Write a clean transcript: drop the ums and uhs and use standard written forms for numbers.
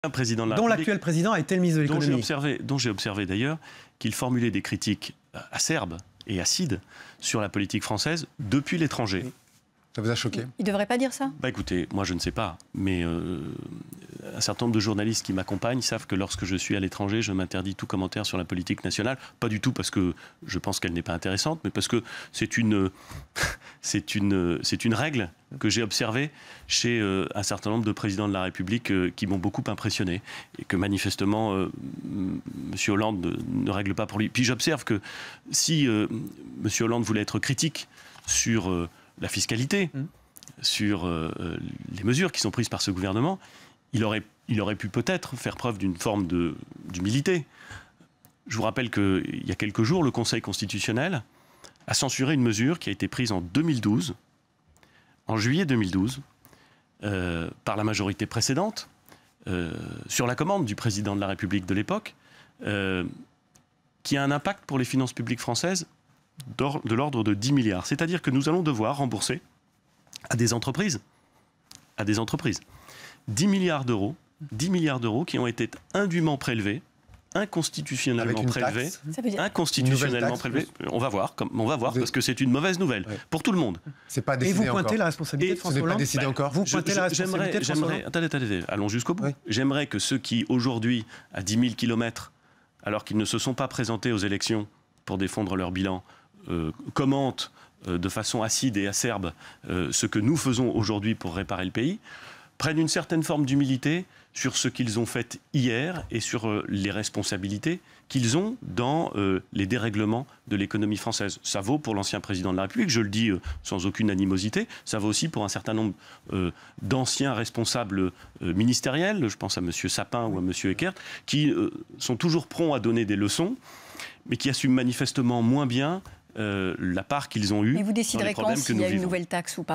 Un président de la dont République, l'actuel président a été le ministre de l'économie. dont j'ai observé d'ailleurs qu'il formulait des critiques acerbes et acides sur la politique française depuis l'étranger. Ça vous a choqué? Il ne devrait pas dire ça? Bah écoutez, moi je ne sais pas, mais un certain nombre de journalistes qui m'accompagnent savent que lorsque je suis à l'étranger, je m'interdis tout commentaire sur la politique nationale. Pas du tout parce que je pense qu'elle n'est pas intéressante, mais parce que c'est une règle que j'ai observée chez un certain nombre de présidents de la République qui m'ont beaucoup impressionné et que manifestement M. Hollande ne règle pas pour lui. Puis j'observe que si M. Hollande voulait être critique sur la fiscalité, sur les mesures qui sont prises par ce gouvernement, il aurait pu peut-être faire preuve d'une forme d'humilité. Je vous rappelle qu'il y a quelques jours, le Conseil constitutionnel a censuré une mesure qui a été prise en 2012, en juillet 2012, par la majorité précédente, sur la commande du président de la République de l'époque, qui a un impact pour les finances publiques françaises de l'ordre de 10 milliards. C'est-à-dire que nous allons devoir rembourser à des entreprises 10 milliards d'euros qui ont été indûment prélevés, inconstitutionnellement prélevés. Inconstitutionnellement prélevés. On va voir parce que c'est une mauvaise nouvelle pour tout le monde. C'est pas décidé. Et vous pointez la responsabilité de François Hollande. Pas décidé encore. Vous pointez la responsabilité de François Hollande. Attendez, allons jusqu'au bout. Oui. J'aimerais que ceux qui aujourd'hui, à 10 000 km, alors qu'ils ne se sont pas présentés aux élections pour défendre leur bilan, commentent de façon acide et acerbe ce que nous faisons aujourd'hui pour réparer le pays, prennent une certaine forme d'humilité sur ce qu'ils ont fait hier et sur les responsabilités qu'ils ont dans les dérèglements de l'économie française. Ça vaut pour l'ancien président de la République, je le dis sans aucune animosité, ça vaut aussi pour un certain nombre d'anciens responsables ministériels, je pense à M. Sapin ou à M. Eckert, qui sont toujours prompts à donner des leçons, mais qui assument manifestement moins bien la part qu'ils ont eue. Mais vous déciderez quand s'il y a une nouvelle taxe ou pas?